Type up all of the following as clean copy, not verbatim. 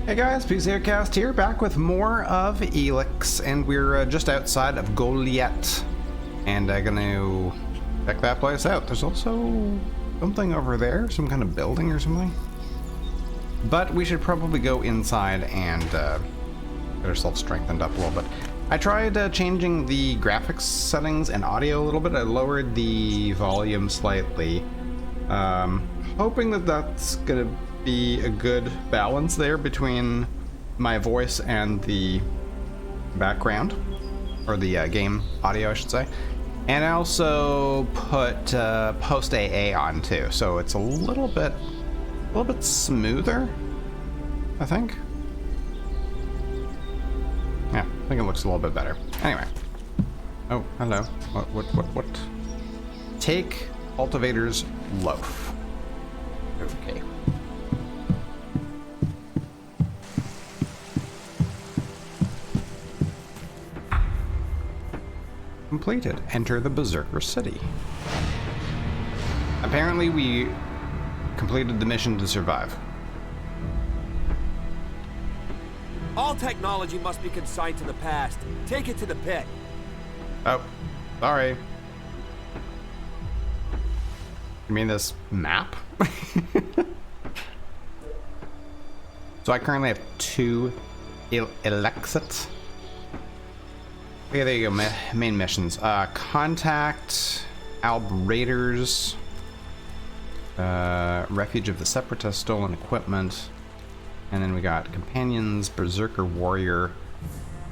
Hey guys, PCOUTCAST here, back with more of ELEX, and we're just outside of Goliath, and I'm gonna check that place out. There's also something over there, some kind of building or something. But we should probably go inside and get ourselves strengthened up a little bit. I tried changing the graphics settings and audio a little bit. I lowered the volume slightly, hoping that that's gonna be a good balance there between my voice and the background, or the game audio, I should say. And I also put post-AA on too, so it's a little bit smoother, I think. Yeah, I think it looks a little bit better. Anyway. Oh, hello. What? Take Cultivator's Loaf. Okay. Completed. Enter the Berserker City. Apparently we completed the mission to survive. All technology must be consigned to the past. Take it to the pit. Oh, sorry. You mean this map? So I currently have 2 ELEX. Okay, there you go. Main missions. Contact Alb Raiders. Refuge of the Separatists, stolen equipment. And then we got companions, Berserker Warrior.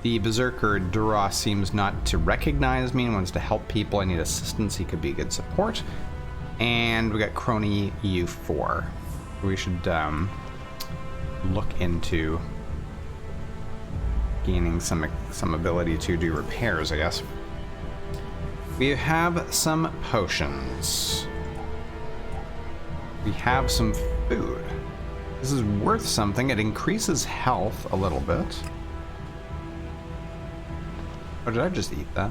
The Berserker Duras seems not to recognize me and wants to help people. I need assistance. He could be a good support. And we got Crony U4. We should look into gaining some ability to do repairs, I guess. We have some potions. We have some food. This is worth something. It increases health a little bit. Or did I just eat that?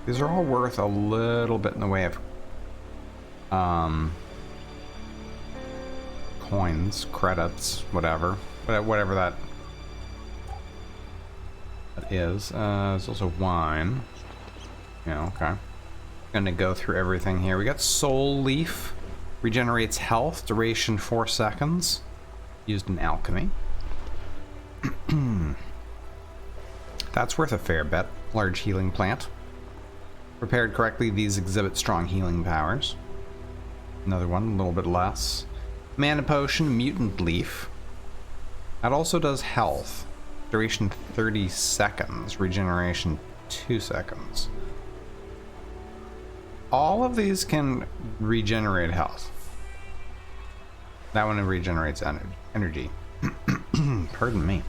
These are all worth a little bit in the way of coins, credits, whatever that is. There's also wine. Yeah, okay. Gonna go through everything here. We got Soul Leaf, regenerates health, duration 4 seconds, used in alchemy. That's worth a fair bit. Large healing plant. Prepared correctly, these exhibit strong healing powers. Another one, a little bit less. Mana potion, mutant leaf. That also does health. Duration 30 seconds, regeneration 2 seconds. All of these can regenerate health. That one regenerates energy. Pardon me.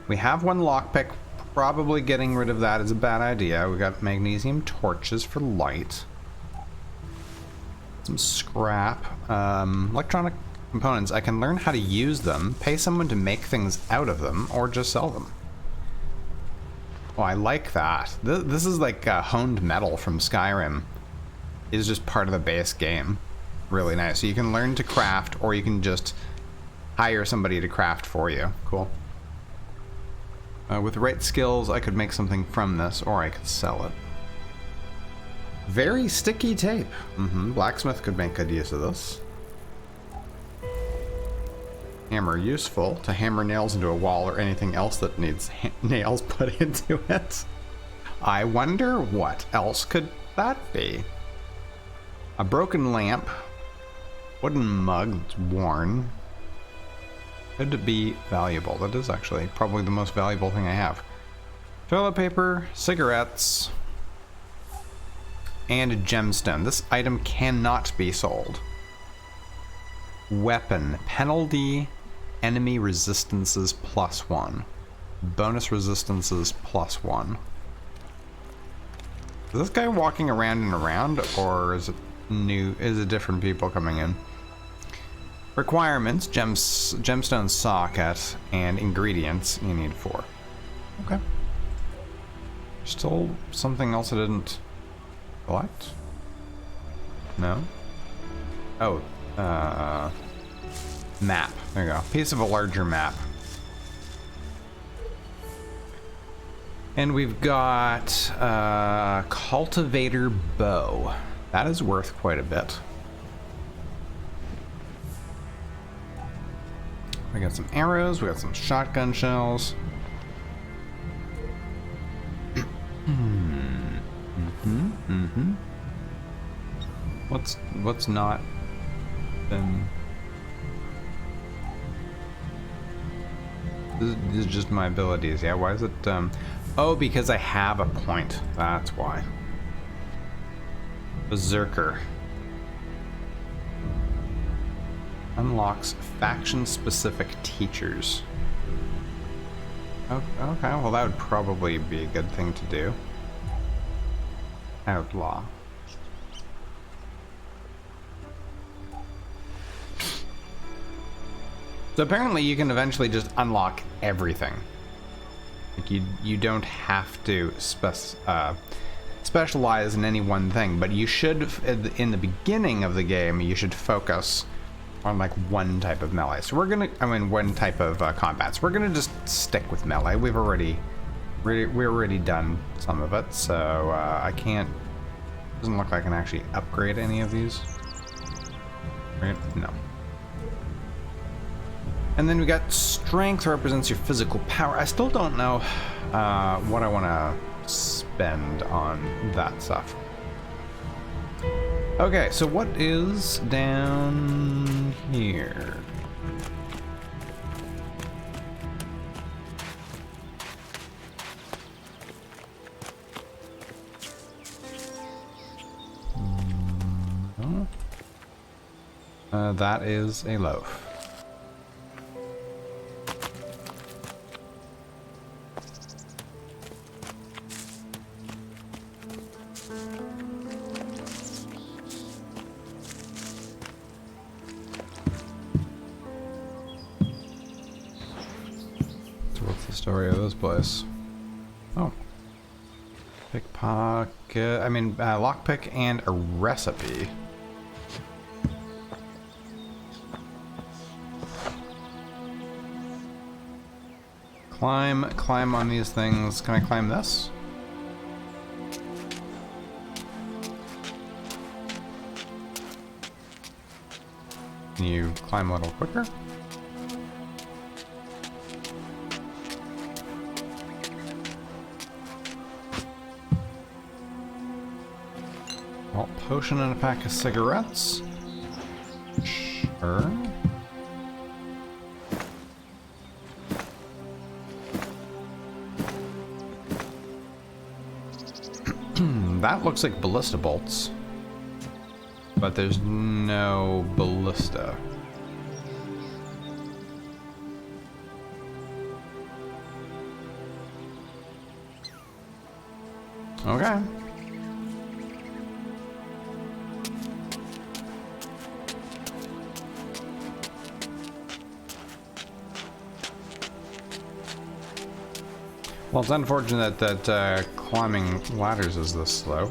We have 1 lockpick. Probably getting rid of that is a bad idea. We got magnesium torches for light. Some scrap. Electronic components. I can learn how to use them, pay someone to make things out of them, or just sell them. Oh, I like that. This is like honed metal from Skyrim. Is just part of the base game. Really nice. So you can learn to craft, or you can just hire somebody to craft for you. Cool. With the right skills, I could make something from this, or I could sell it. Very sticky tape. Blacksmith could make good use of this. Hammer, useful to hammer nails into a wall or anything else that needs nails put into it. I wonder what else could that be? A broken lamp. Wooden mug that's worn. Could be valuable. That is actually probably the most valuable thing I have. Toilet paper, cigarettes, and a gemstone. This item cannot be sold. Weapon, penalty, enemy resistances +1. Bonus resistances +1. Is this guy walking around and around, or is it new? Is it different people coming in? Requirements, gemstone socket, and ingredients, you need 4. Okay. Still something else I didn't collect? No? Oh, map. There you go. Piece of a larger map. And we've got cultivator bow. That is worth quite a bit. We got some arrows, we got some shotgun shells. What's not been... This is just my abilities, yeah? Why is it, Oh, because I have a point. That's why. Berserker. Unlocks faction-specific teachers. Oh, okay, well that would probably be a good thing to do. Outlaw. So apparently you can eventually just unlock everything. Like you don't have to specialize in any one thing, but you should, in the beginning of the game, you should focus on like one type of melee. So one type of combat. So we're gonna just stick with melee. We're already done some of it, so I can't. Doesn't look like I can actually upgrade any of these. Right? No. And then we got strength represents your physical power. I still don't know what I want to spend on that stuff. Okay, so what is down here? That is a loaf. Story of this place. Oh. Pickpocket. I mean, lockpick and a recipe. Climb on these things. Can I climb this? Can you climb a little quicker? Potion and a pack of cigarettes. Sure. That looks like ballista bolts, but there's no ballista. Okay. Well, it's unfortunate that climbing ladders is this slow.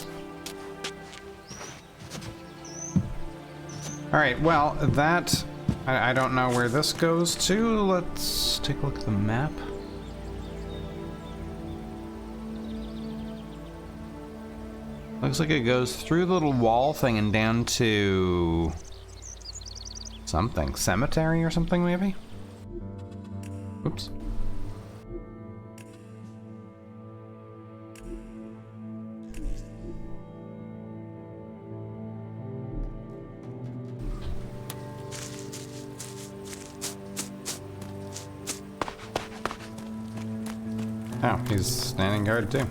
Alright, well, that... I don't know where this goes to. Let's take a look at the map. Looks like it goes through the little wall thing and down to... something. Cemetery or something, maybe? Oops. Oh, he's standing guard too.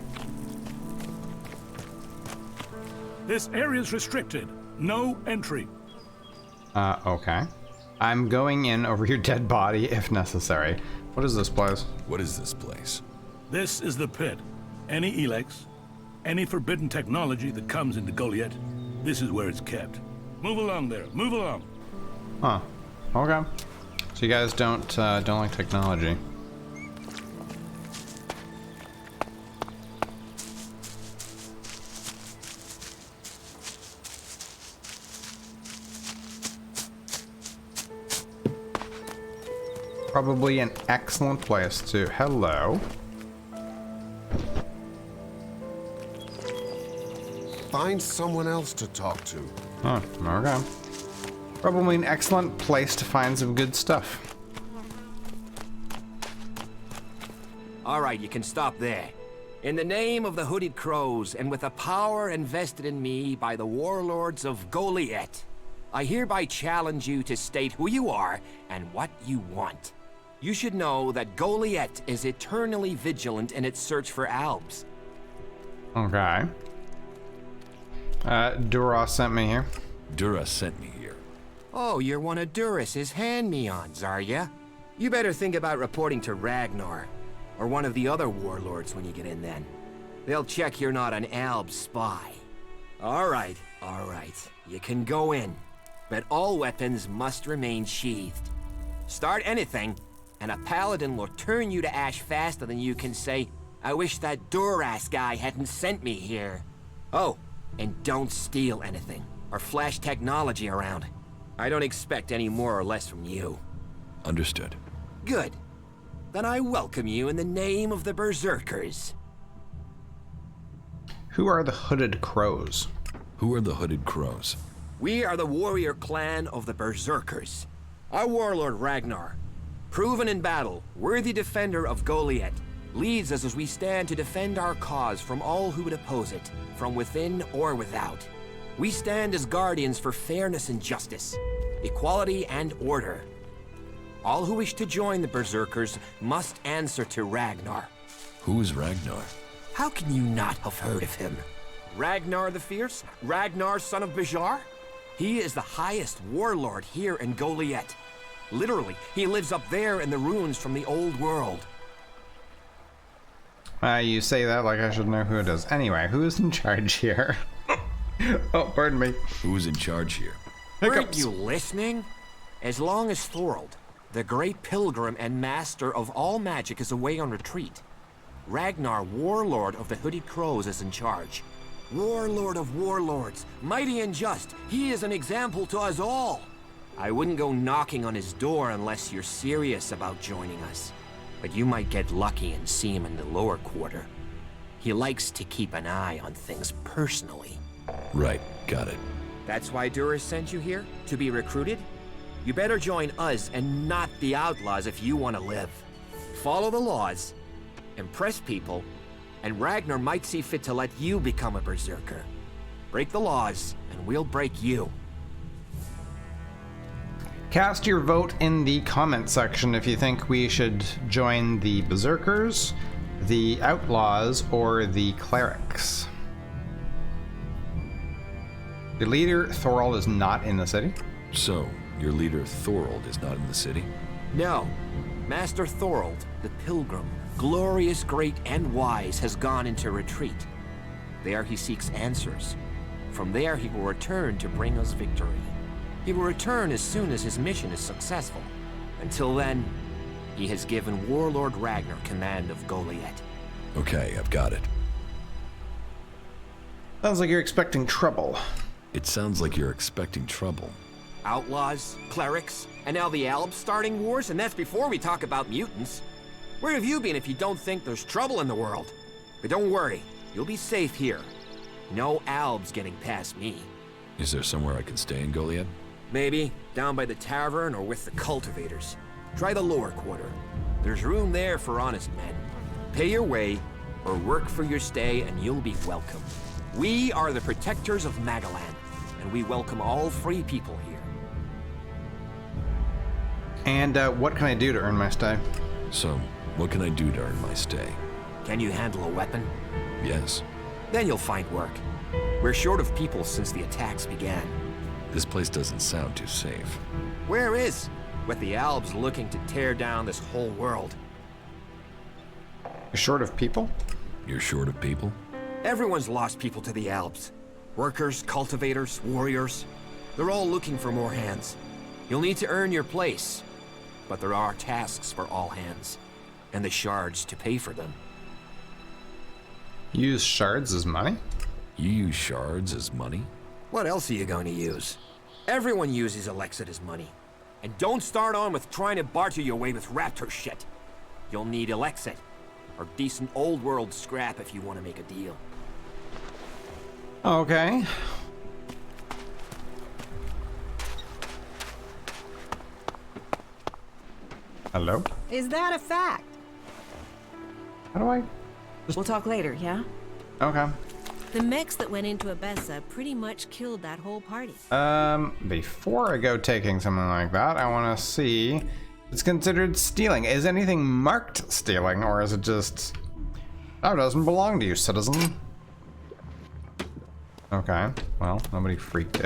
This area's restricted. No entry. Okay. I'm going in over your dead body if necessary. What is this place? What is this place? This is the pit. Any ELEX, any forbidden technology that comes into Goliath, this is where it's kept. Move along there. Move along. Huh. Okay. So you guys don't like technology. Probably an excellent place to... Hello. Find someone else to talk to. Oh, okay. Probably an excellent place to find some good stuff. All right, you can stop there. In the name of the Hooded Crows, and with the power invested in me by the warlords of Goliath, I hereby challenge you to state who you are and what you want. You should know that Goliath is eternally vigilant in its search for albs. Okay. Dura sent me here. Dura sent me here. Oh, you're one of Duras's hand-me-ons, are ya? You better think about reporting to Ragnar, or one of the other warlords when you get in then. They'll check you're not an Alb spy. All right. You can go in, but all weapons must remain sheathed. Start anything, and a paladin will turn you to ash faster than you can say, I wish that Duras guy hadn't sent me here. Oh, and don't steal anything, or flash technology around. I don't expect any more or less from you. Understood. Good. Then I welcome you in the name of the Berserkers. Who are the Hooded Crows? Who are the Hooded Crows? We are the warrior clan of the Berserkers. Our warlord Ragnar, proven in battle, worthy defender of Goliath, leads us as we stand to defend our cause from all who would oppose it, from within or without. We stand as guardians for fairness and justice, equality and order. All who wish to join the Berserkers must answer to Ragnar. Who is Ragnar? How can you not have heard of him? Ragnar the Fierce? Ragnar, son of Bajar? He is the highest warlord here in Goliath. Literally, he lives up there in the ruins from the old world. You say that like I should know who it is. Anyway, who is in charge here? Oh, pardon me. Who's in charge here? Weren't you listening? As long as Thorold, the great pilgrim and master of all magic, is away on retreat, Ragnar, warlord of the Hooded Crows, is in charge. Warlord of warlords, mighty and just, he is an example to us all. I wouldn't go knocking on his door unless you're serious about joining us. But you might get lucky and see him in the lower quarter. He likes to keep an eye on things personally. Right, got it. That's why Duras sent you here? To be recruited? You better join us and not the outlaws if you want to live. Follow the laws, impress people, and Ragnar might see fit to let you become a berserker. Break the laws, and we'll break you. Cast your vote in the comment section if you think we should join the Berserkers, the Outlaws, or the Clerics. The leader, Thorold, is not in the city. So, your leader Thorold is not in the city? No. Master Thorold, the Pilgrim, glorious, great, and wise, has gone into retreat. There he seeks answers. From there he will return to bring us victory. He will return as soon as his mission is successful. Until then, he has given Warlord Ragnar command of Goliath. Okay, I've got it. Sounds like you're expecting trouble. It sounds like you're expecting trouble. Outlaws, clerics, and now the Albs starting wars, and that's before we talk about mutants. Where have you been if you don't think there's trouble in the world? But don't worry, you'll be safe here. No Albs getting past me. Is there somewhere I can stay in Goliath? Maybe, down by the tavern or with the cultivators. Try the lower quarter. There's room there for honest men. Pay your way, or work for your stay, and you'll be welcome. We are the protectors of Magaland, and we welcome all free people here. And what can I do to earn my stay? So, what can I do to earn my stay? Can you handle a weapon? Yes. Then you'll find work. We're short of people since the attacks began. This place doesn't sound too safe. Where is? With the Albs looking to tear down this whole world. You're short of people? You're short of people? Everyone's lost people to the Albs. Workers, cultivators, warriors. They're all looking for more hands. You'll need to earn your place. But there are tasks for all hands. And the shards to pay for them. Use shards as money? You use shards as money? What else are you going to use? Everyone uses ELEX as money. And don't start on with trying to barter your way with raptor shit. You'll need ELEX II, or decent old world scrap if you want to make a deal. Okay. Hello? Is that a fact? How do I? We'll talk later, yeah? Okay. The mechs that went into Abessa pretty much killed that whole party. Before I go taking something like that, I want to see if it's considered stealing. Is anything marked stealing, or is it just, oh, it doesn't belong to you, citizen? Okay, well, nobody freaked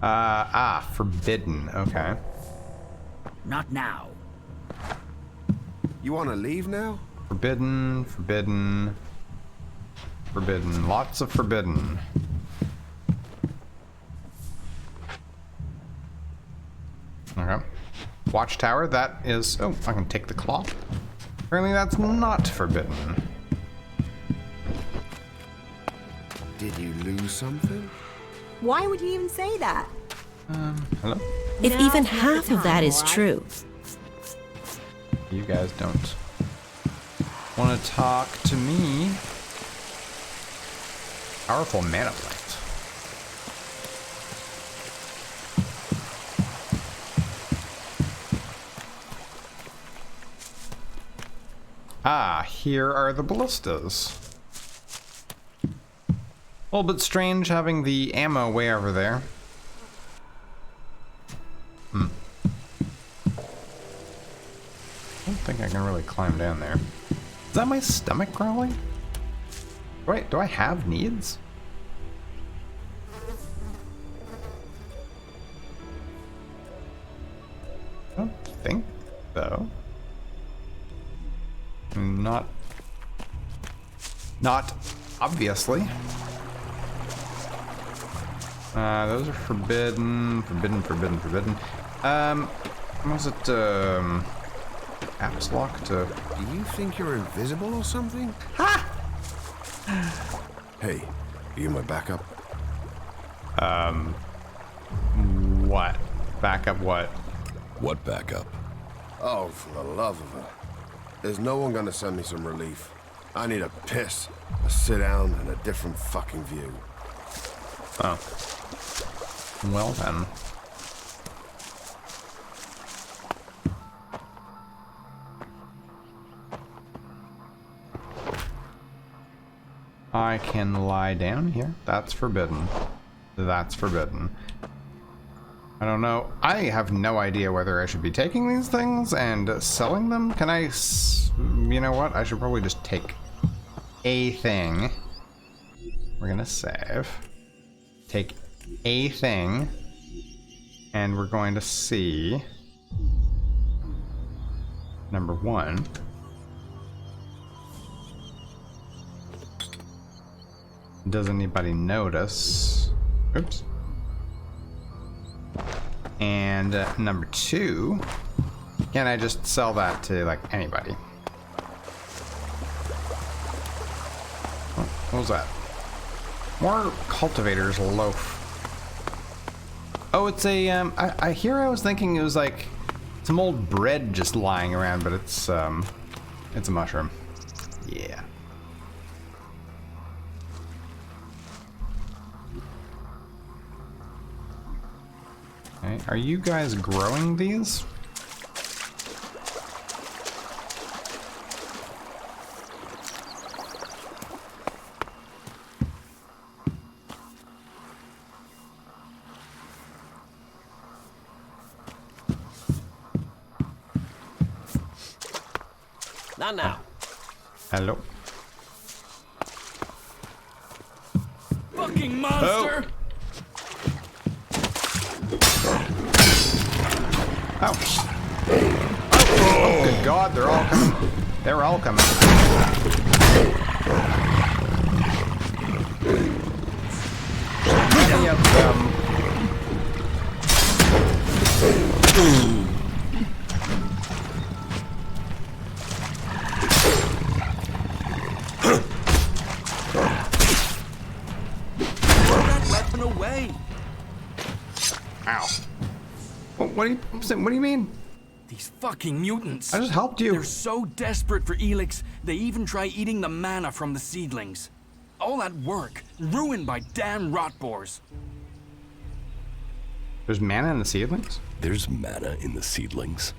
out. Forbidden, okay. Not now. You want to leave now? Forbidden, forbidden, forbidden. Lots of forbidden. Okay. Watchtower, that is... Oh, I can take the claw. Apparently that's not forbidden. Did you lose something? Why would you even say that? Hello? If No, even not the half of that time, is alright? true, You guys don't want to talk to me. Powerful mana plant. Ah, here are the ballistas. A little bit strange having the ammo way over there. I don't think I can really climb down there. Is that my stomach growling? Wait, do I have needs? I don't think so. I mean, not obviously. Those are forbidden. Was it caps lock to? Do you think you're invisible or something? Ha! Hey, are you my backup? What? Backup what? What backup? Oh, for the love of her. There's no one gonna send me some relief. I need a piss, a sit down, and a different fucking view. Oh. Well then. I can lie down here. That's forbidden. That's forbidden. I don't know. I have no idea whether I should be taking these things and selling them. Can I... You know what? I should probably just take a thing. We're gonna save. Take a thing. And we're going to see... Number one. Does anybody notice? Oops. And number two, can I just sell that to like anybody? Oh, what was that? More cultivators loaf. Oh, it's a I was thinking it was like some old bread just lying around, but it's a mushroom. Yeah. Okay, are you guys growing these? Not now. Hello? Fucking monster! Oh. Oh, good God, they're all coming. They're all coming. Many of them. Throw that weapon away. Ow. What do you mean? These fucking mutants. I just helped you. They're so desperate for ELEX, they even try eating the mana from the seedlings. All that work, ruined by damn rotboars. There's mana in the seedlings? There's mana in the seedlings.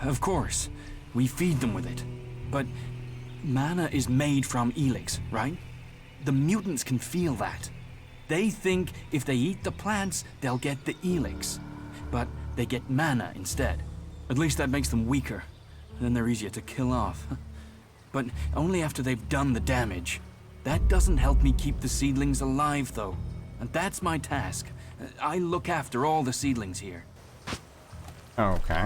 Of course, we feed them with it. But mana is made from ELEX, right? The mutants can feel that. They think if they eat the plants, they'll get the ELEX. But they get mana instead. At least that makes them weaker. Then they're easier to kill off. But only after they've done the damage. That doesn't help me keep the seedlings alive, though. And that's my task. I look after all the seedlings here. Okay.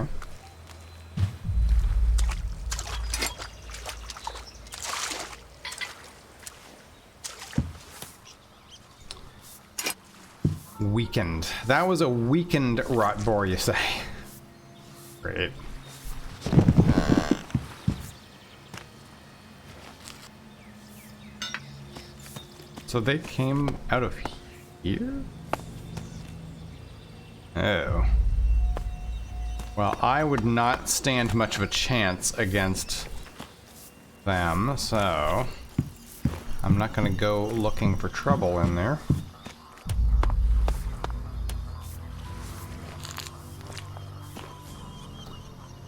Weakened. That was a weakened rot boar, you say? Great. So they came out of here? Oh. Well, I would not stand much of a chance against them, so I'm not gonna go looking for trouble in there.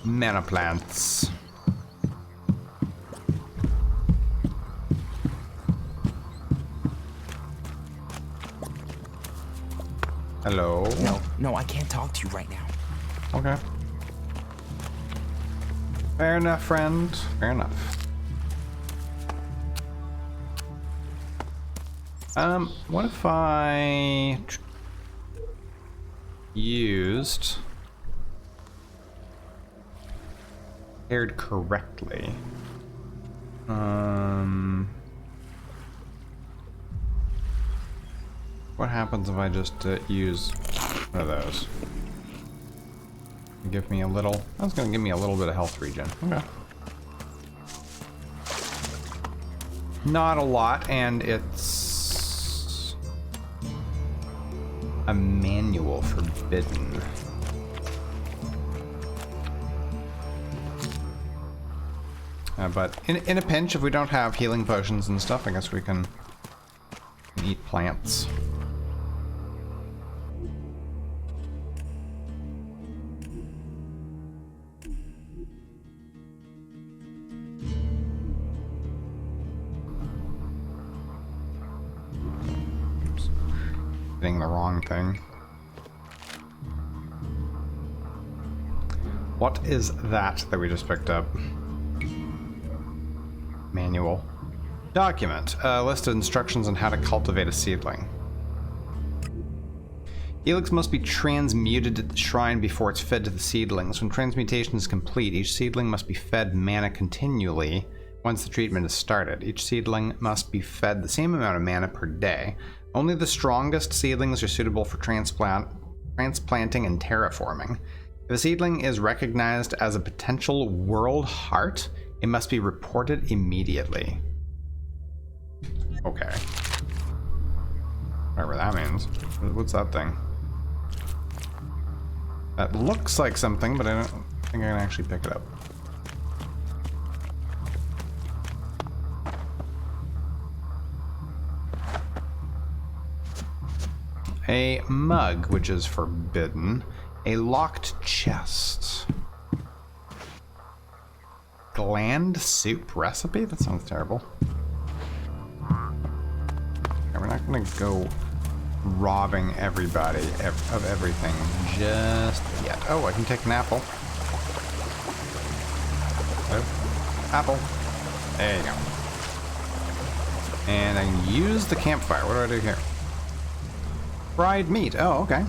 Mana plants. Hello? No, I can't talk to you right now. Okay. Fair enough, friend. Fair enough. What if I used paired correctly? What happens if I just use one of those? Give me a little. That's gonna give me a little bit of health regen. Okay. Not a lot, and it's a manual forbidden. But in a pinch, if we don't have healing potions and stuff, I guess we can eat plants. Oops. Hitting the wrong thing. What is that we just picked up? Manual. Document. List of instructions on how to cultivate a seedling. ELEX must be transmuted at the shrine before it's fed to the seedlings. When transmutation is complete, each seedling must be fed mana continually once the treatment is started. Each seedling must be fed the same amount of mana per day. Only the strongest seedlings are suitable for transplanting and terraforming. If a seedling is recognized as a potential world heart, it must be reported immediately. Okay. Whatever that means. What's that thing? That looks like something, but I don't think I can actually pick it up. A mug, which is forbidden. A locked chest. Gland soup recipe? That sounds terrible. Okay, we're not gonna go robbing everybody of everything just yet. Oh, I can take an apple. Oh, apple. There you go. And I can use the campfire. What do I do here? Fried meat. Oh, okay.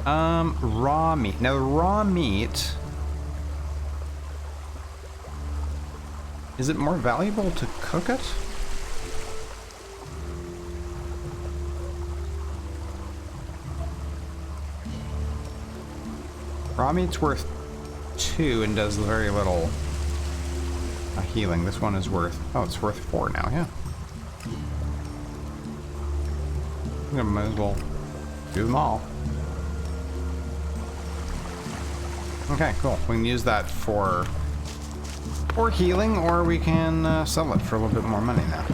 Raw meat. Now, the raw meat... Is it more valuable to cook it? Raw meat's worth 2 and does very little healing. This one is worth... Oh, it's worth 4 now, yeah. I might as well do them all. Okay, cool. We can use that for healing, or we can sell it for a little bit more money now.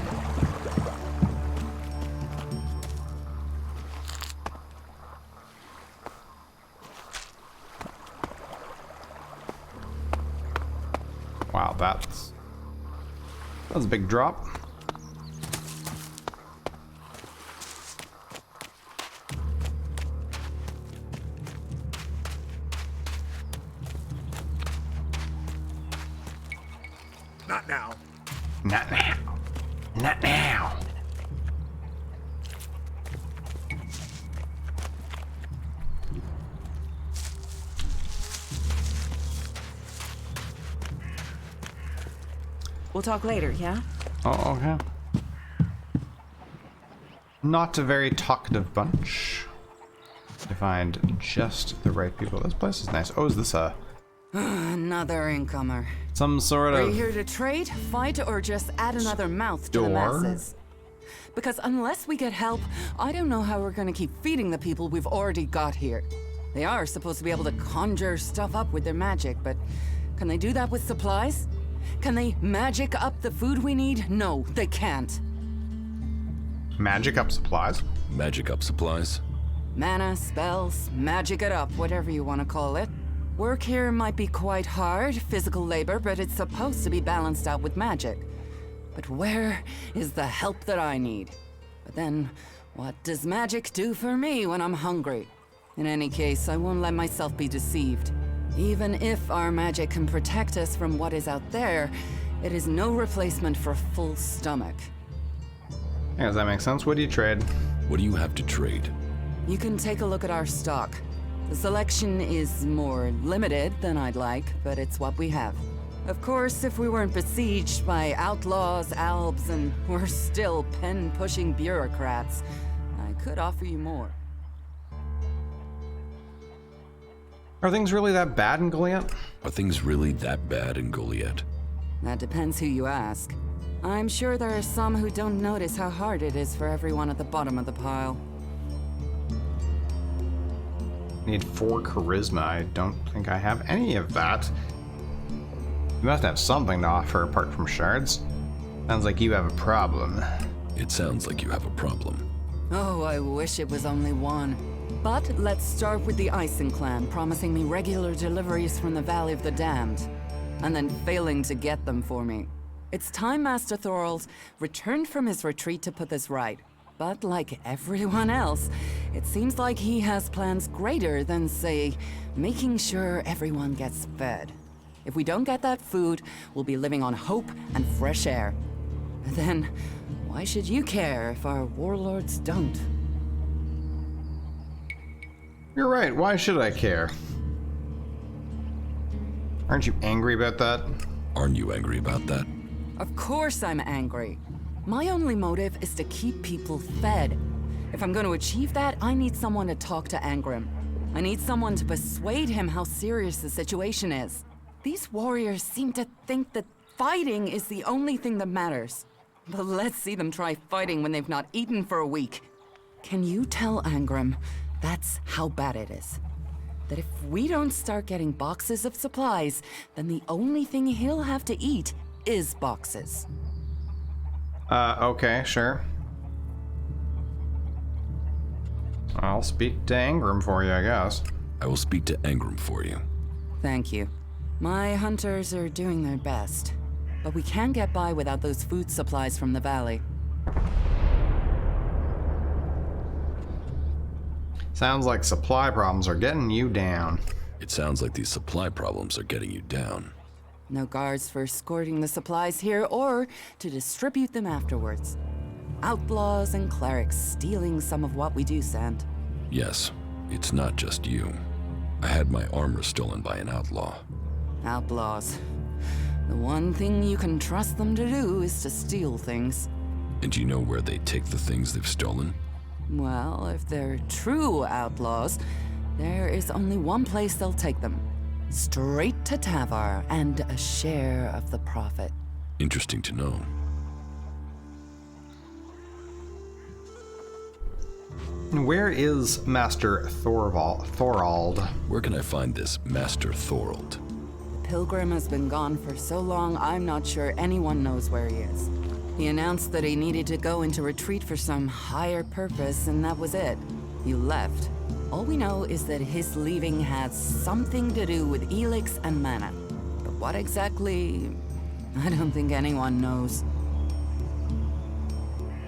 Wow, that was a big drop. Not now. Not now. Not now. We'll talk later, yeah? Oh, okay. Not a very talkative bunch. To find just the right people. This place is nice. Oh, is this a... Another incomer. some sort Are of... you here to trade, fight, or just add another mouth to the masses? Because unless we get help, I don't know how we're gonna keep feeding the people we've already got here. They are supposed to be able to conjure stuff up with their magic, but can they do that with supplies? Can they magic up the food we need? No, they can't. Magic up supplies? Magic up supplies? Mana, spells, magic it up, whatever you want to call it. Work here might be quite hard, physical labor, but it's supposed to be balanced out with magic. But where is the help that I need? But then, what does magic do for me when I'm hungry? In any case, I won't let myself be deceived. Even if our magic can protect us from what is out there, it is no replacement for a full stomach. Yeah, does that make sense? What do you trade? What do you have to trade? You can take a look at our stock. The selection is more limited than I'd like, but it's what we have. Of course, if we weren't besieged by outlaws, albs, and we're still pen-pushing bureaucrats, I could offer you more. Are things really that bad in Goliath? Are things really that bad in Goliath? That depends who you ask. I'm sure there are some who don't notice how hard it is for everyone at the bottom of the pile. Need 4 charisma. I don't think I have any of that. You must have something to offer apart from shards. Sounds like you have a problem. It sounds like you have a problem. Oh, I wish it was only one. But let's start with the Ison clan, promising me regular deliveries from the Valley of the Damned, and then failing to get them for me. It's time Master Thorald returned from his retreat to put this right. But like everyone else, it seems like he has plans greater than, say, making sure everyone gets fed. If we don't get that food, we'll be living on hope and fresh air. Then, why should you care if our warlords don't? You're right, why should I care? Aren't you angry about that? Aren't you angry about that? Of course I'm angry. My only motive is to keep people fed. If I'm going to achieve that, I need someone to talk to Angrim. I need someone to persuade him how serious the situation is. These warriors seem to think that fighting is the only thing that matters. But let's see them try fighting when they've not eaten for a week. Can you tell Angrim that's how bad it is? That if we don't start getting boxes of supplies, then the only thing he'll have to eat is boxes. Okay, sure. I'll speak to Angrim for you, I guess. I will speak to Angrim for you. Thank you. My hunters are doing their best, but we can't get by without those food supplies from the valley. Sounds like supply problems are getting you down. It sounds like these supply problems are getting you down. No guards for escorting the supplies here or to distribute them afterwards. Outlaws and clerics stealing some of what we do send. Yes, it's not just you. I had my armor stolen by an outlaw. Outlaws. The one thing you can trust them to do is to steal things. And do you know where they take the things they've stolen? Well, if they're true outlaws, there is only one place they'll take them. Straight to Tavar and a share of the profit. Interesting to know. Where is Master Thorald? Where can I find this Master Thorald? The pilgrim has been gone for so long, I'm not sure anyone knows where he is. He announced that he needed to go into retreat for some higher purpose, and that was it. He left. All we know is that his leaving had something to do with ELEX and mana. But what exactly, I don't think anyone knows.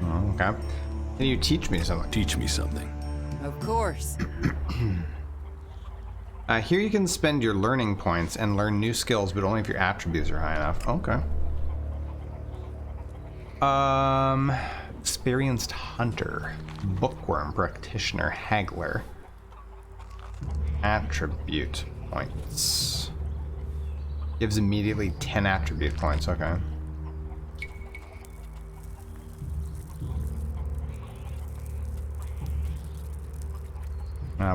Okay. Can you teach me something? Teach me something. Of course. Here you can spend your learning points and learn new skills, but only if your attributes are high enough. Okay. Experienced hunter, bookworm, practitioner, haggler. Attribute points. Gives immediately 10 attribute points. Okay.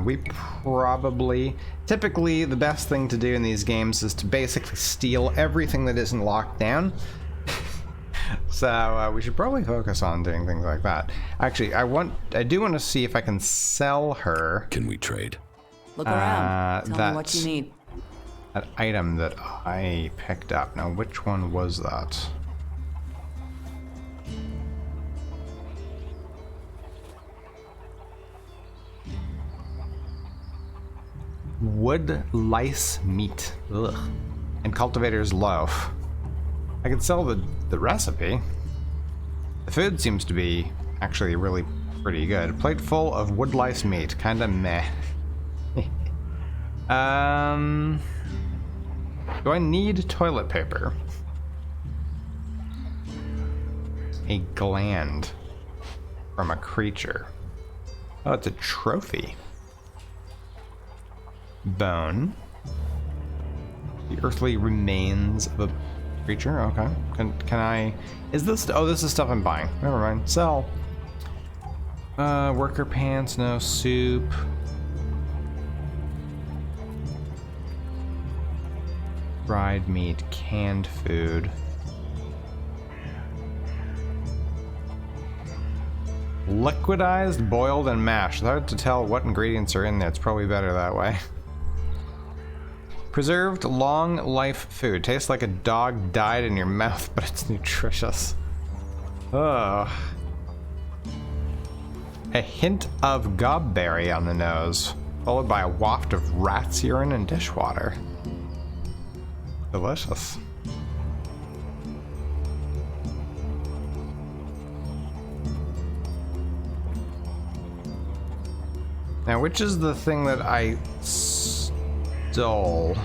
We probably... Typically, the best thing to do in these games is to basically steal everything that isn't locked down. So, we should probably focus on doing things like that. Actually, I do want to see if I can sell her... Can we trade? Look around. Tell me what you need. That item that I picked up. Now, which one was that? Wood lice meat. Ugh. And cultivator's loaf. I could sell the recipe. The food seems to be actually really pretty good. A plate full of wood lice meat. Kinda meh. Do I need toilet paper? A gland from a creature. Oh, it's a trophy. Bone. The earthly remains of a creature. Okay. Can I... Is this... Oh, this is stuff I'm buying. Never mind. Sell. Worker pants. No. Soup. Fried meat. Canned food. Liquidized, boiled, and mashed. It's hard to tell what ingredients are in there. It's probably better that way. Preserved long life food. Tastes like a dog died in your mouth, but it's nutritious. Ugh. A hint of gobberry on the nose, followed by a waft of rat's urine and dishwater. Delicious. Now, which is the thing that I stole?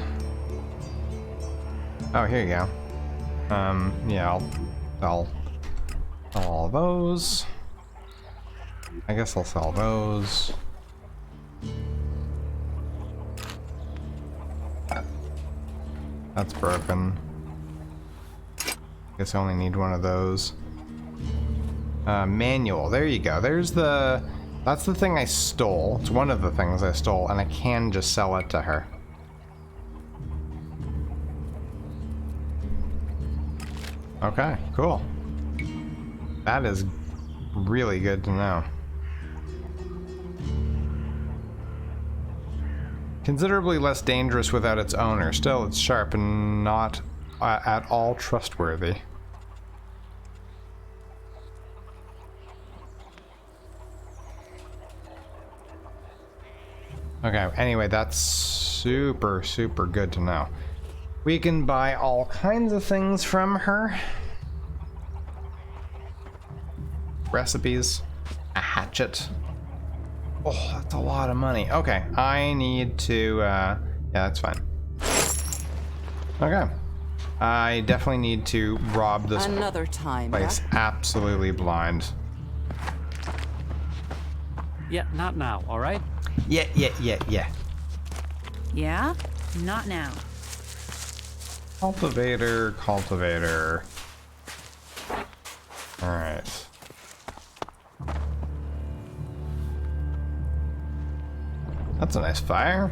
Oh, here you go. Yeah, I'll sell all those. I guess I'll sell those. That's broken. Guess I only need one of those. Manual. There you go. There's the... That's the thing I stole. It's one of the things I stole, and I can just sell it to her. Okay, cool. That is really good to know. Considerably less dangerous without its owner. Still, it's sharp and not at all trustworthy. Okay, anyway, that's super, super good to know. We can buy all kinds of things from her. Recipes, a hatchet. Oh, that's a lot of money. Okay, I need to, yeah, that's fine. Okay. I definitely need to rob this Another time, place absolutely blind. Yeah, not now, all right? Yeah. Yeah? Not now. Cultivator. Alright. That's a nice fire.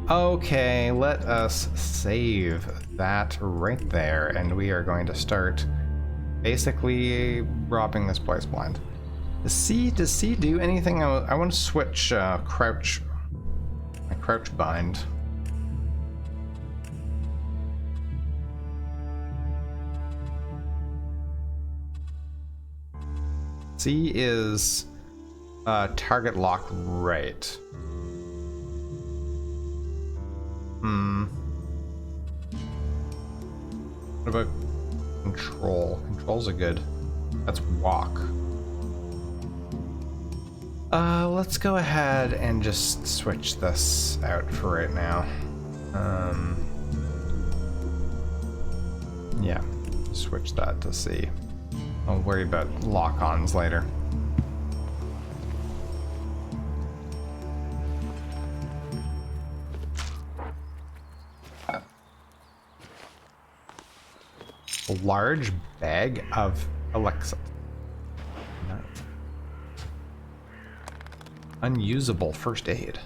Okay, let us save that right there, and we are going to start basically robbing this place blind. Does C do anything? I want to switch crouch. My crouch bind. C is target lock right. What about control? Controls are good. That's walk. Let's go ahead and just switch this out for right now. Yeah, switch that to C. I'll worry about lock-ons later. A large bag of ELEX. Unusable first aid.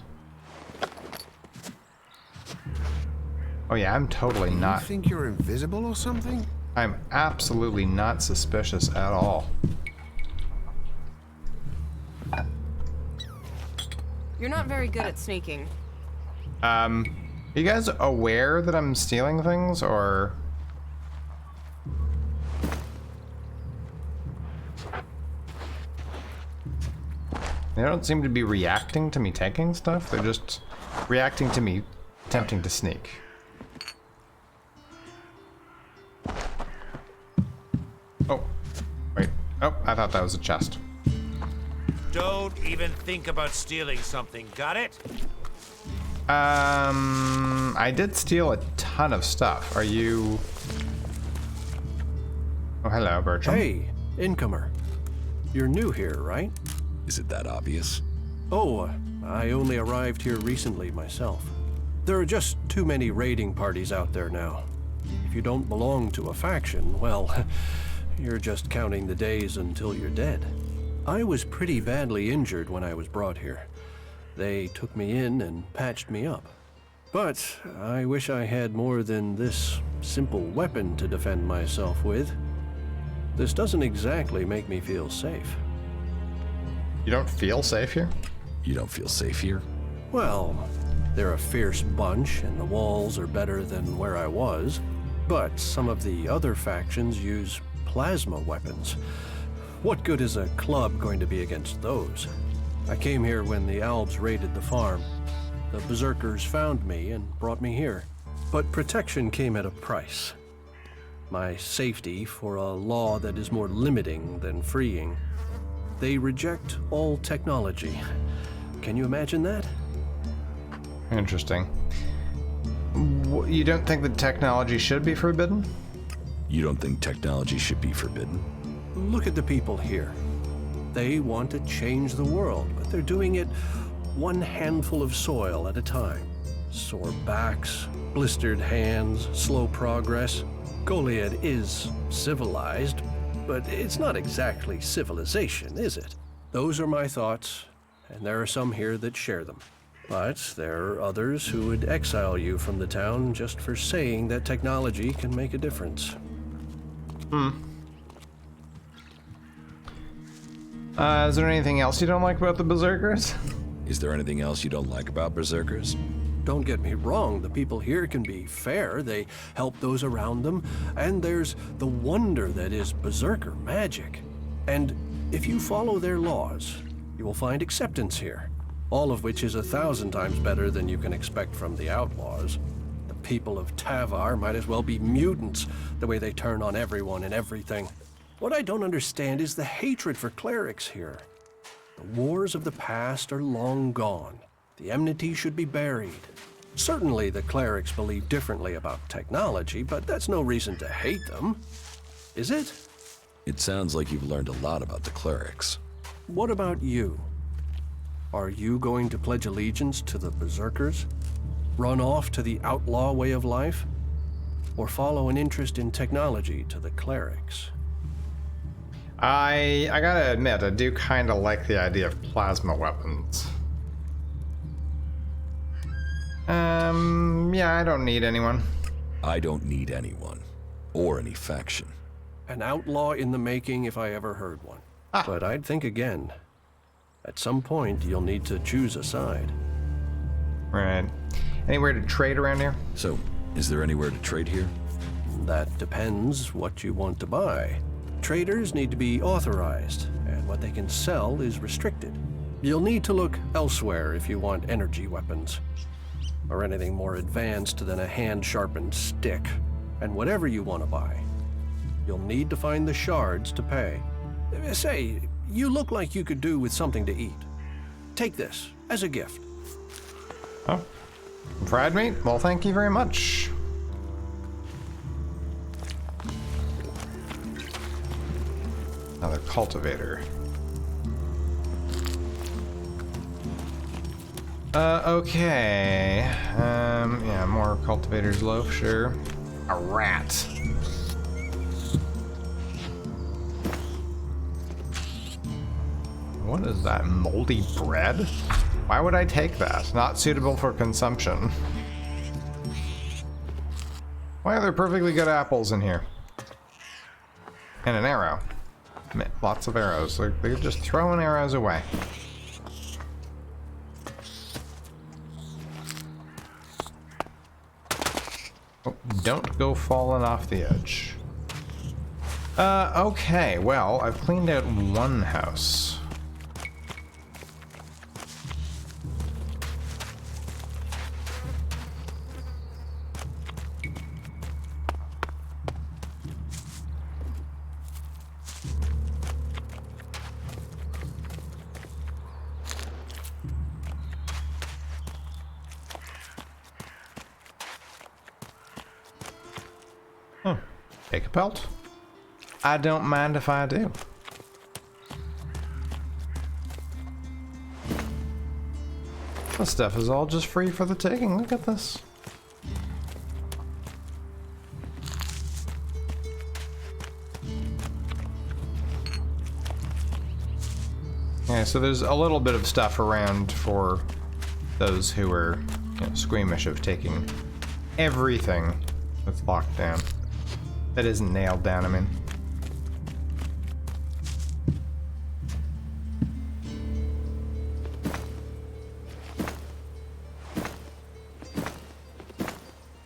Oh yeah, I'm totally not. You think you're invisible or something? I'm absolutely not suspicious at all. You're not very good at sneaking. Are you guys aware that I'm stealing things, or? They don't seem to be reacting to me taking stuff. They're just reacting to me attempting to sneak. Oh, wait. Oh, I thought that was a chest. Don't even think about stealing something, got it? I did steal a ton of stuff. Are you... Oh, hello, Bertram. Hey, incomer. You're new here, right? Is it that obvious? Oh, I only arrived here recently myself. There are just too many raiding parties out there now. If you don't belong to a faction, well, you're just counting the days until you're dead. I was pretty badly injured when I was brought here. They took me in and patched me up. But I wish I had more than this simple weapon to defend myself with. This doesn't exactly make me feel safe. You don't feel safe here? You don't feel safe here? Well, they're a fierce bunch, and the walls are better than where I was. But some of the other factions use plasma weapons. What good is a club going to be against those? I came here when the Albs raided the farm. The Berserkers found me and brought me here. But protection came at a price. My safety for a law that is more limiting than freeing. They reject all technology. Can you imagine that? Interesting. You don't think that technology should be forbidden? You don't think technology should be forbidden? Look at the people here. They want to change the world, but they're doing it one handful of soil at a time. Sore backs, blistered hands, slow progress. Goliath is civilized, but it's not exactly civilization, is it? Those are my thoughts, and there are some here that share them. But there are others who would exile you from the town just for saying that technology can make a difference. Is there anything else you don't like about the Berserkers? Is there anything else you don't like about Berserkers? Don't get me wrong, the people here can be fair. They help those around them, and there's the wonder that is Berserker magic. And if you follow their laws, you will find acceptance here, all of which is 1,000 times better than you can expect from the outlaws. The people of Tavar might as well be mutants, the way they turn on everyone and everything. What I don't understand is the hatred for clerics here. The wars of the past are long gone. The enmity should be buried. Certainly the clerics believe differently about technology, but that's no reason to hate them. Is it? It sounds like you've learned a lot about the clerics. What about you? Are you going to pledge allegiance to the Berserkers? Run off to the outlaw way of life? Or follow an interest in technology to the clerics? I gotta admit, I do kind of like the idea of plasma weapons. Yeah, I don't need anyone. I don't need anyone. Or any faction. An outlaw in the making if I ever heard one. But I'd think again. At some point, you'll need to choose a side. Right. Anywhere to trade around here? So, is there anywhere to trade here? That depends what you want to buy. Traders need to be authorized, and what they can sell is restricted. You'll need to look elsewhere if you want energy weapons, or anything more advanced than a hand-sharpened stick. And whatever you want to buy, you'll need to find the shards to pay. Say, you look like you could do with something to eat. Take this as a gift. Oh, fried meat? Well, thank you very much. Another cultivator. Okay. Yeah, more cultivator's loaf, sure. A rat. What is that? Moldy bread? Why would I take that? Not suitable for consumption. Why are there perfectly good apples in here? And an arrow. Lots of arrows. They're just throwing arrows away. Oh, don't go falling off the edge. Okay, well, I've cleaned out one house. Take a pelt. I don't mind if I do. This stuff is all just free for the taking. Look at this. Yeah, so there's a little bit of stuff around for those who are, you know, squeamish of taking everything that's locked down. That isn't nailed down, I mean.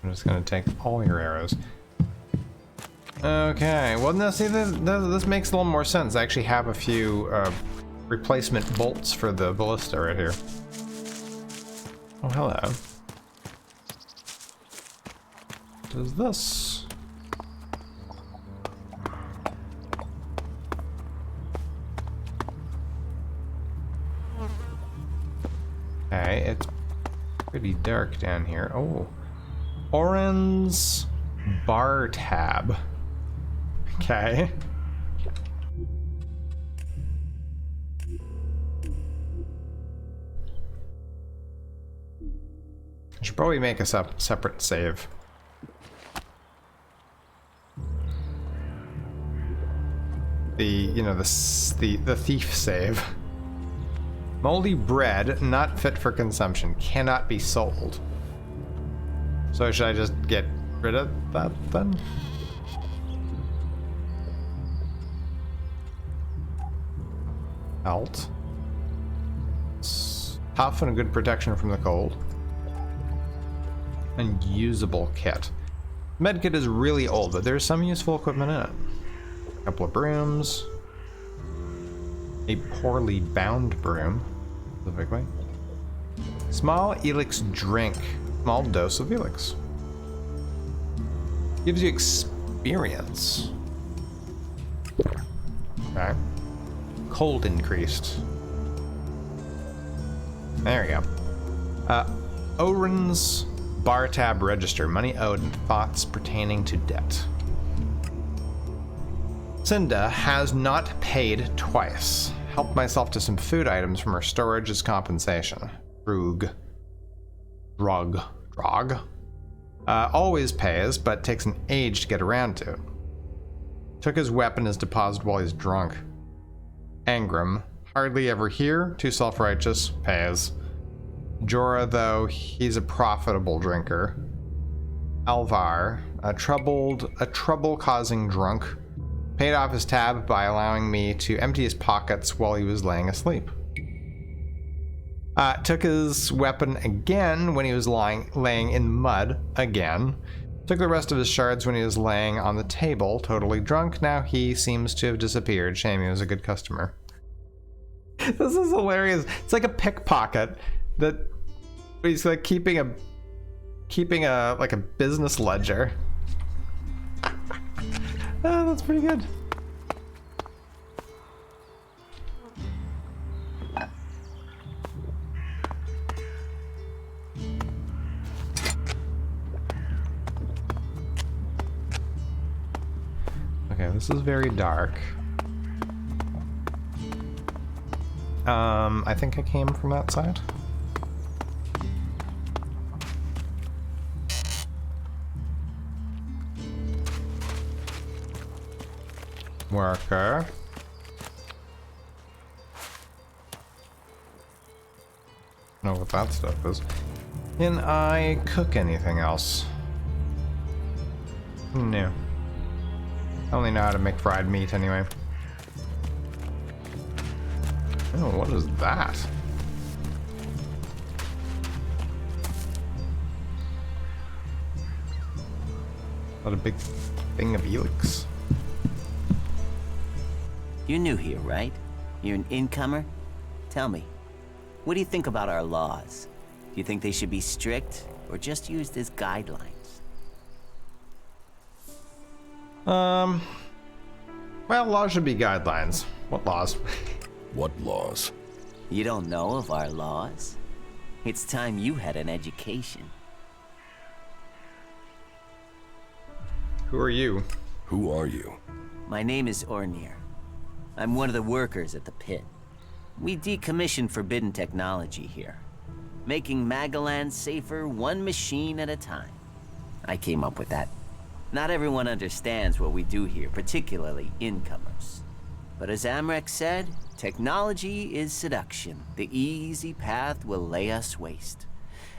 I'm just gonna take all your arrows. Okay, well, no, see, this makes a little more sense. I actually have a few replacement bolts for the ballista right here. Oh, hello. What is this? Okay, it's pretty dark down here. Oh, Oren's bar tab. Okay. I should probably make a separate save. The thief save. Moldy bread, not fit for consumption, cannot be sold. So should I just get rid of that then? Alt. It's tough and a good protection from the cold. Unusable kit. Medkit is really old, but there's some useful equipment in it. A couple of brooms. A poorly bound broom, specifically. Small ELEX drink. Small dose of ELEX. Gives you experience. Okay. Cold increased. There we go. Oren's bar tab register. Money owed and thoughts pertaining to debt. Cinda has not paid twice. Helped myself to some food items from her storage as compensation. Drog. Always pays, but takes an age to get around to it. Took his weapon as deposit while he's drunk. Angrim, hardly ever here, too self-righteous, pays. Jorah, though, he's a profitable drinker. Alvar, a trouble-causing drunk, paid off his tab by allowing me to empty his pockets while he was laying asleep. Took his weapon again when he was laying in mud again. Took the rest of his shards when he was laying on the table, totally drunk. Now he seems to have disappeared. Shame, he was a good customer. This is hilarious. It's like a pickpocket that he's like keeping a like a business ledger. Oh, that's pretty good. Okay, this is very dark. I think I came from that side. Worker. Know what that stuff is. Can I cook anything else? No. I only know how to make fried meat anyway. Oh, what is that? What a big thing of ELEX. You're new here, right? You're an incomer? Tell me, what do you think about our laws? Do you think they should be strict or just used as guidelines? Well, laws should be guidelines. What laws? What laws? You don't know of our laws? It's time you had an education. Who are you? Who are you? My name is Ornir. I'm one of the workers at the pit. We decommission forbidden technology here, making Magaland safer one machine at a time. I came up with that. Not everyone understands what we do here, particularly incomers. But as Amrek said, technology is seduction. The easy path will lay us waste.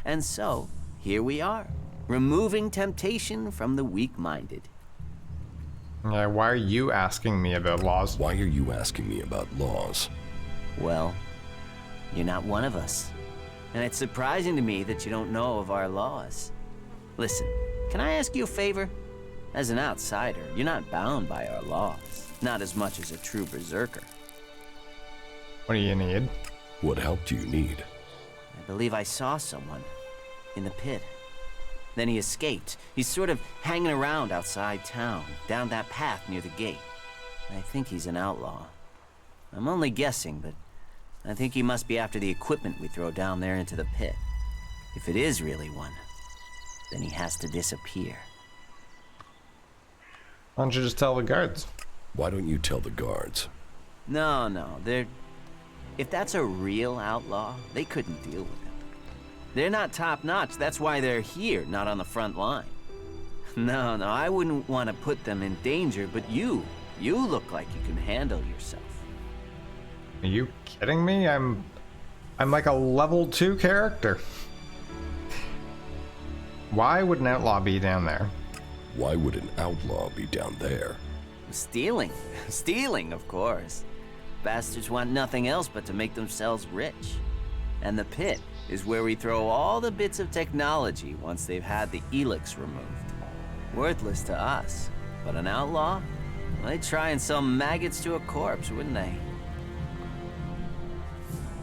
And so, here we are, removing temptation from the weak-minded. Yeah, why are you asking me about laws? Why are you asking me about laws? Well, you're not one of us. And it's surprising to me that you don't know of our laws. Listen, can I ask you a favor? As an outsider, you're not bound by our laws. Not as much as a true berserker. What do you need? What help do you need? I believe I saw someone in the pit. Then he escaped. He's sort of hanging around outside town, down that path near the gate. I think he's an outlaw. I'm only guessing, but I think he must be after the equipment we throw down there into the pit. If it is really one, then he has to disappear. Why don't you just tell the guards? Why don't you tell the guards? No, if that's a real outlaw, they couldn't deal with him. They're not top-notch, that's why they're here, not on the front line. No, I wouldn't want to put them in danger, but you look like you can handle yourself. Are you kidding me? I'm like a level 2 character. Why would an outlaw be down there? Why would an outlaw be down there? Stealing. Stealing, of course. Bastards want nothing else but to make themselves rich. And the pit is where we throw all the bits of technology once they've had the ELEX removed. Worthless to us, but an outlaw? Well, they'd try and sell maggots to a corpse, wouldn't they?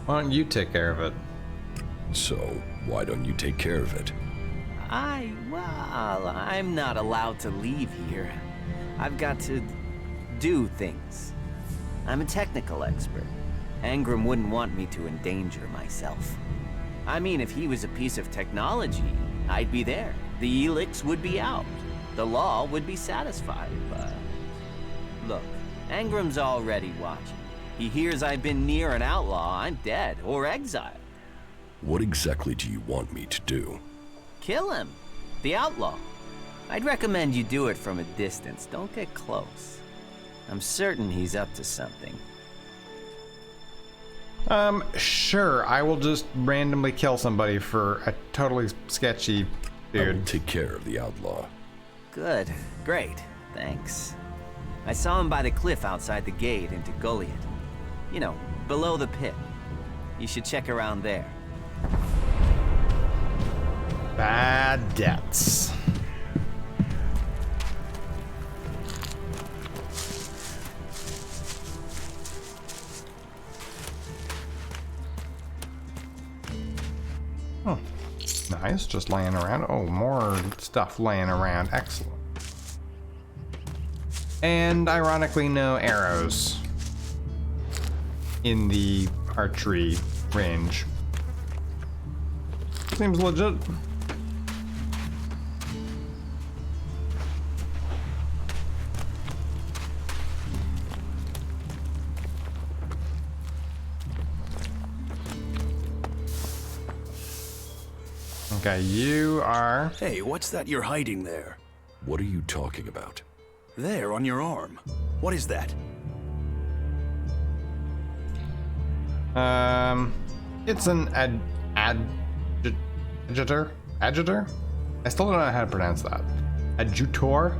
Why don't you take care of it? So, why don't you take care of it? Well, I'm not allowed to leave here. I've got to do things. I'm a technical expert. Angram wouldn't want me to endanger myself. I mean, if he was a piece of technology, I'd be there. The ELEX would be out. The law would be satisfied, but... Look, Angram's already watching. He hears I've been near an outlaw, I'm dead, or exiled. What exactly do you want me to do? Kill him. The outlaw. I'd recommend you do it from a distance. Don't get close. I'm certain he's up to something. Sure. I will just randomly kill somebody for a totally sketchy dude. I will take care of the outlaw. Good. Great. Thanks. I saw him by the cliff outside the gate into Goliath. You know, below the pit. You should check around there. Bad debts. Oh, nice, just laying around. Oh, more stuff laying around. Excellent. And ironically, no arrows in the archery range. Seems legit. Okay, you are... Hey, what's that you're hiding there? What are you talking about? There, on your arm. What is that? It's an adjutor? Adjutor? I still don't know how to pronounce that. Adjutor?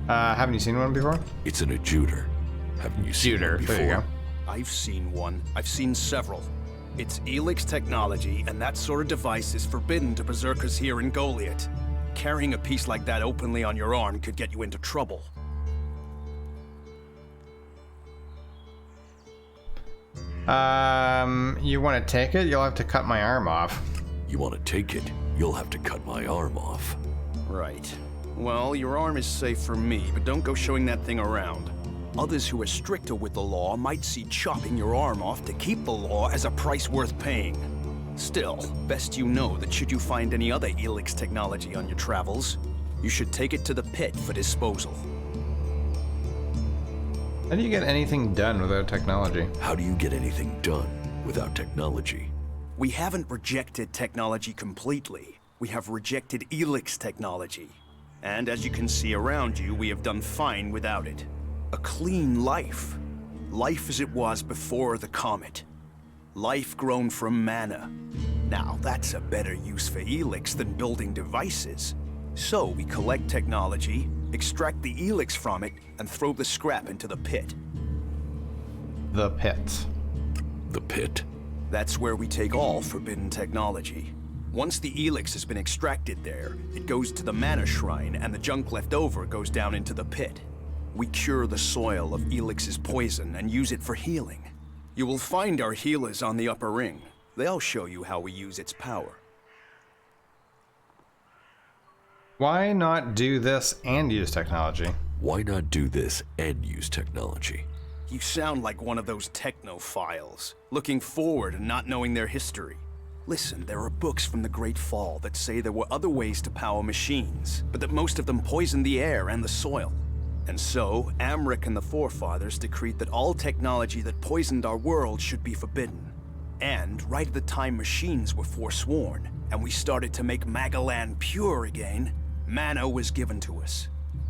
Haven't you seen one before? It's an adjutor. Haven't you seen one before? There you go. I've seen one. I've seen several. It's ELEX technology, and that sort of device is forbidden to berserkers here in Goliath. Carrying a piece like that openly on your arm could get you into trouble. You want to take it? You'll have to cut my arm off. You want to take it? You'll have to cut my arm off. Right. Well, your arm is safe for me, but don't go showing that thing around. Others who are stricter with the law might see chopping your arm off to keep the law as a price worth paying. Still, best you know that should you find any other ELEX technology on your travels, you should take it to the pit for disposal. How do you get anything done without technology? How do you get anything done without technology? We haven't rejected technology completely. We have rejected ELEX technology. And as you can see around you, we have done fine without it. A clean life. Life as it was before the comet. Life grown from mana. Now, that's a better use for ELEX than building devices. So we collect technology, extract the ELEX from it, and throw the scrap into the pit. The pit. The pit? That's where we take all forbidden technology. Once the ELEX has been extracted there, it goes to the mana shrine, and the junk left over goes down into the pit. We cure the soil of ELEX's poison and use it for healing. You will find our healers on the upper ring. They'll show you how we use its power. Why not do this and use technology? Why not do this and use technology? You sound like one of those technophiles, looking forward and not knowing their history. Listen, there are books from the Great Fall that say there were other ways to power machines, but that most of them poisoned the air and the soil. And so, Amric and the Forefathers decreed that all technology that poisoned our world should be forbidden. And right at the time machines were forsworn, and we started to make Magalan pure again, mana was given to us.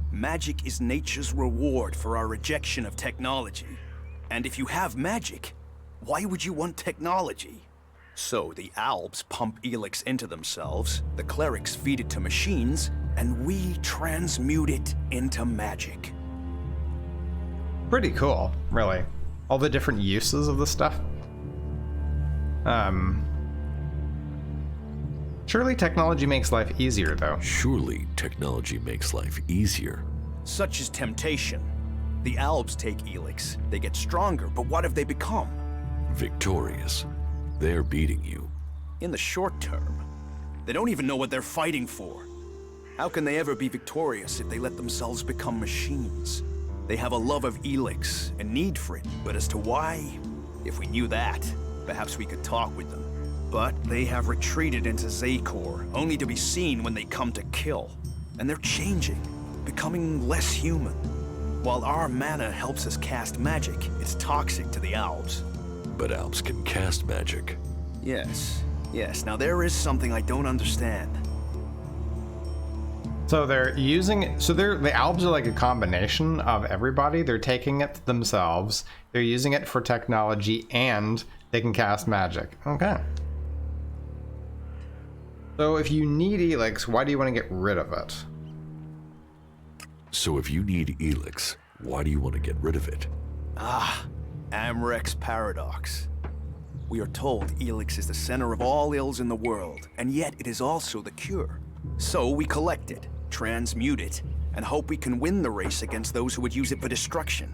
Magic is nature's reward for our rejection of technology. And if you have magic, why would you want technology? So the Albs pump ELEX into themselves, the clerics feed it to machines, and we transmute it into magic. Pretty cool, really. All the different uses of the stuff. Surely technology makes life easier, though. Surely technology makes life easier. Such is temptation. The Albs take ELEX, they get stronger, but what have they become? Victorious. They're beating you. In the short term. They don't even know what they're fighting for. How can they ever be victorious if they let themselves become machines? They have a love of ELEX, a need for it, but as to why, if we knew that, perhaps we could talk with them. But they have retreated into Zakor, only to be seen when they come to kill. And they're changing, becoming less human. While our mana helps us cast magic, it's toxic to the Albs. But Albs can cast magic. Yes. Now there is something I don't understand. So they're using it, so the Albs are like a combination of everybody. They're taking it themselves, they're using it for technology, and they can cast magic. Okay. So if you need ELEX, why do you want to get rid of it? So if you need ELEX, Why do you want to get rid of it? Ah, Amrek's paradox. We are told ELEX is the center of all ills in the world, and yet it is also the cure. So we collect it, transmute it, and hope we can win the race against those who would use it for destruction.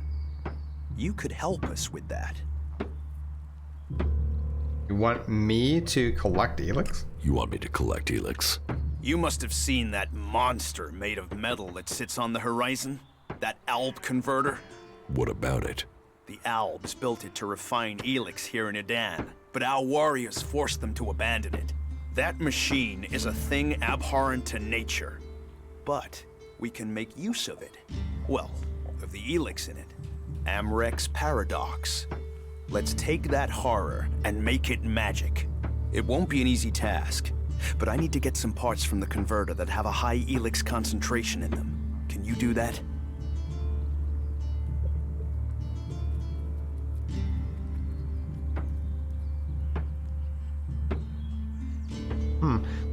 You could help us with that. You want me to collect ELEX? You want me to collect ELEX? You must have seen that monster made of metal that sits on the horizon? That Alb converter? What about it? The Albs built it to refine ELEX here in Edan, but our warriors forced them to abandon it. That machine is a thing abhorrent to nature. But we can make use of it. Well, of the ELEX in it. Amrek's paradox. Let's take that horror and make it magic. It won't be an easy task, but I need to get some parts from the converter that have a high ELEX concentration in them. Can you do that?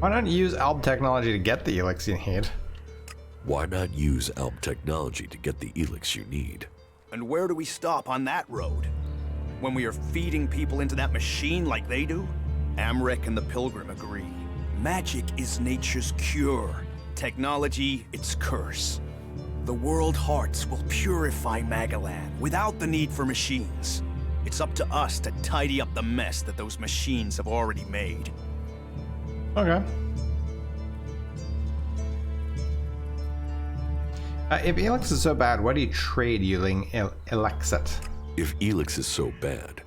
Why not use Alb technology to get the ELEX you need? Why not use Alb technology to get the ELEX you need? And where do we stop on that road? When we are feeding people into that machine like they do? Amrek and the Pilgrim agree. Magic is nature's cure. Technology, its curse. The world hearts will purify Magalan without the need for machines. It's up to us to tidy up the mess that those machines have already made. Okay. If ELEX is so bad, why do you trade using Elexit? If ELEX is so bad,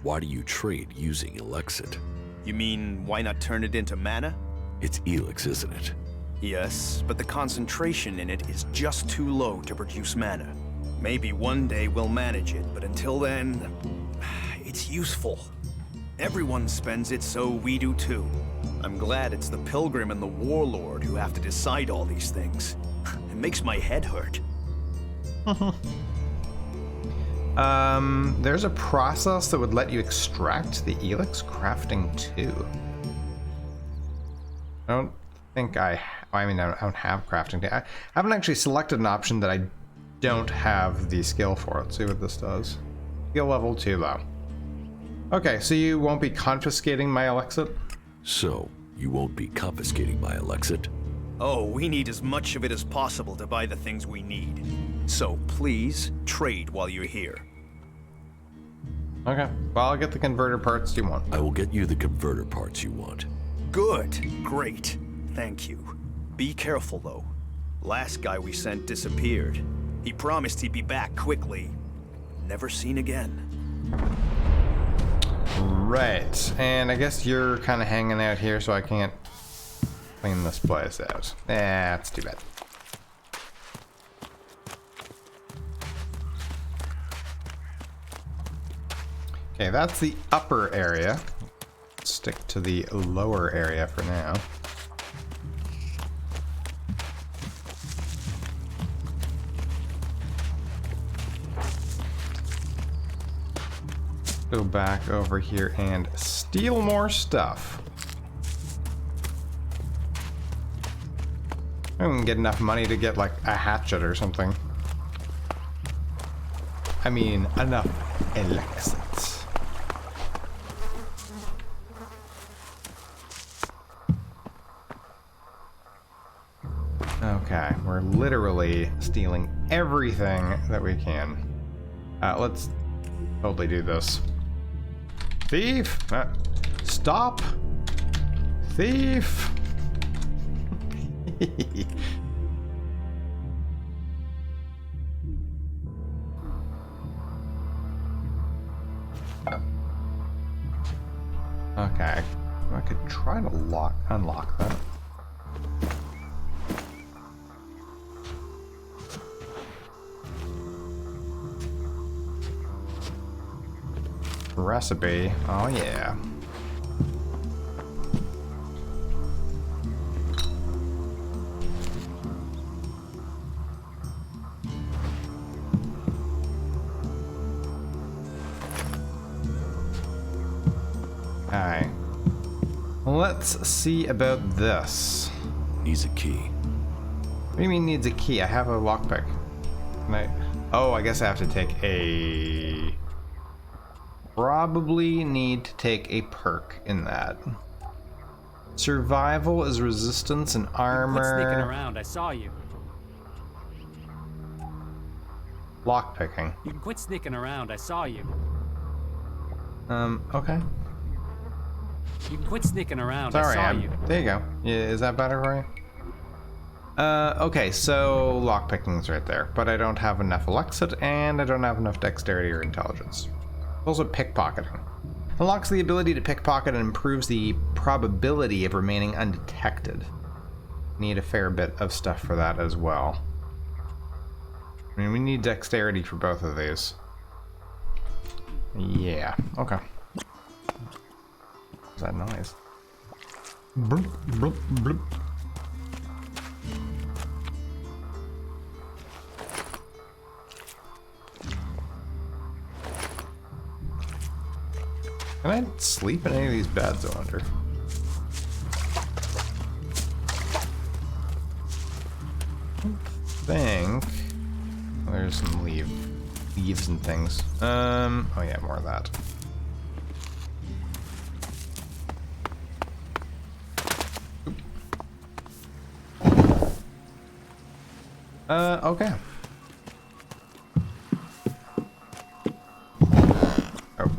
why do you trade using Elexit? You mean, why not turn it into mana? It's ELEX, isn't it? Yes, but the concentration in it is just too low to produce mana. Maybe one day we'll manage it, but until then, it's useful. Everyone spends it, so we do too. I'm glad it's the Pilgrim and the Warlord who have to decide all these things. It makes my head hurt. There's a process that would let you extract the ELEX crafting too. I don't think I don't have crafting. I haven't actually selected an option that I don't have the skill for. Let's see what this does. Skill level 2 though. Okay, so you won't be confiscating my Elexit? So, you won't be confiscating my Elexit? Oh, we need as much of it as possible to buy the things we need. So please, trade while you're here. Okay, well, I'll get the converter parts you want. I will get you the converter parts you want. Good, great, thank you. Be careful though. Last guy we sent disappeared. He promised he'd be back quickly. Never seen again. Right, and I guess you're kind of hanging out here, so I can't clean this place out. That's too bad. Okay, that's the upper area. Let's stick to the lower area for now. Go back over here and steal more stuff. I can get enough money to get like a hatchet or something. I mean, enough Elexits. Okay, we're literally stealing everything that we can. Let's totally do this. Thief! Stop! Thief! Okay, I could try to unlock that. Recipe, oh yeah. Alright. Let's see about this. Needs a key. What do you mean needs a key? I have a lockpick. Can I? Oh, I guess I have to take a... Probably need to take a perk in that. Survival is resistance and armor. Quit sneaking around, I saw you. Lockpicking. You can quit sneaking around, I saw you. Okay. You can quit sneaking around, Sorry, I saw you. There you go. Yeah, is that better for you? Okay, so lockpicking's right there, but I don't have enough Elexit, and I don't have enough dexterity or intelligence. Also pickpocketing. Unlocks the ability to pickpocket and improves the probability of remaining undetected. Need a fair bit of stuff for that as well. I mean, we need dexterity for both of these. Yeah, okay. What's that noise? Bloop, bloop, bloop. Can I sleep in any of these beds, I wonder? I think there's some leaves and things. Oh yeah, more of that. Okay.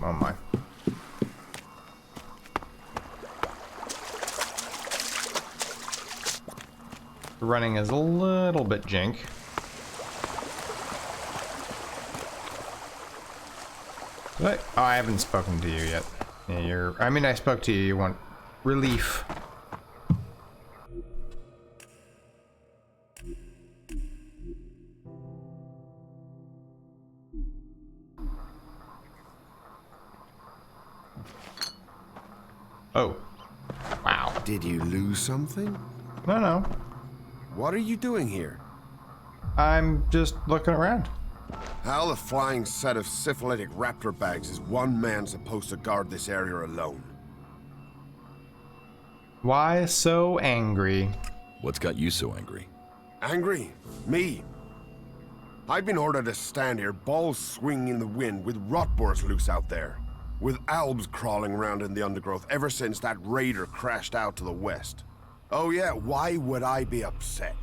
Oh my. The running is a little bit jank. What? Oh, I haven't spoken to you yet. Yeah, I mean, I spoke to you. You want relief. Oh. Wow. Did you lose something? No. What are you doing here? I'm just looking around. How the flying set of syphilitic raptor bags is one man supposed to guard this area alone? Why so angry? What's got you so angry? Angry? Me? I've been ordered to stand here, balls swinging in the wind, with rotboars loose out there. With albs crawling around in the undergrowth ever since that raider crashed out to the west. Oh yeah, why would I be upset?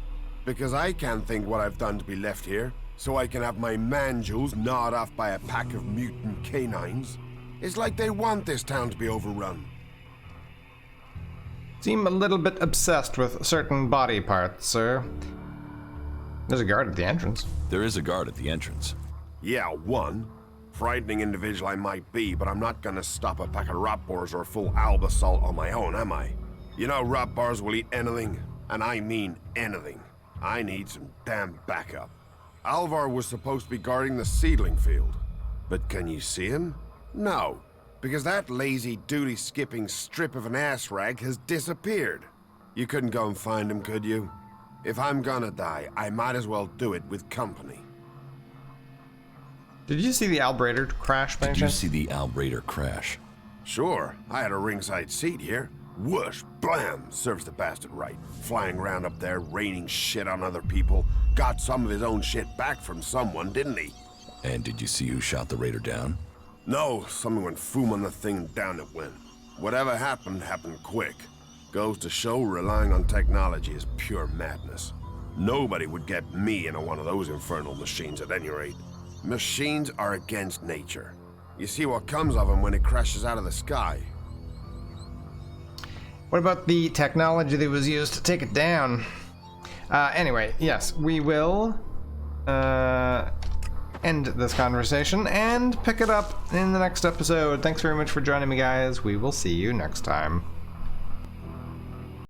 Because I can't think what I've done to be left here, so I can have my man-jewels gnawed off by a pack of mutant canines. It's like they want this town to be overrun. Seem a little bit obsessed with certain body parts, sir. There's a guard at the entrance. There is a guard at the entrance. Yeah, one. Frightening individual I might be, but I'm not gonna stop a pack of rotboars or a full alb assault on my own, am I? You know rotboars will eat anything, and I mean anything. I need some damn backup. Alvar was supposed to be guarding the Seedling field. But can you see him? No, because that lazy duty-skipping strip of an ass rag has disappeared. You couldn't go and find him, could you? If I'm gonna die, I might as well do it with company. Did you see the Albrader crash by any chance? Did you see the Albrader crash? Sure, I had a ringside seat here. Whoosh, blam, serves the bastard right. Flying around up there, raining shit on other people. Got some of his own shit back from someone, didn't he? And did you see who shot the raider down? No, someone went foom on the thing, down it went. Whatever happened, happened quick. Goes to show relying on technology is pure madness. Nobody would get me into one of those infernal machines at any rate. Machines are against nature. You see what comes of them when it crashes out of the sky. What about the technology that was used to take it down? Anyway, yes, we will end this conversation and pick it up in the next episode. Thanks very much for joining me, guys. We will see you next time.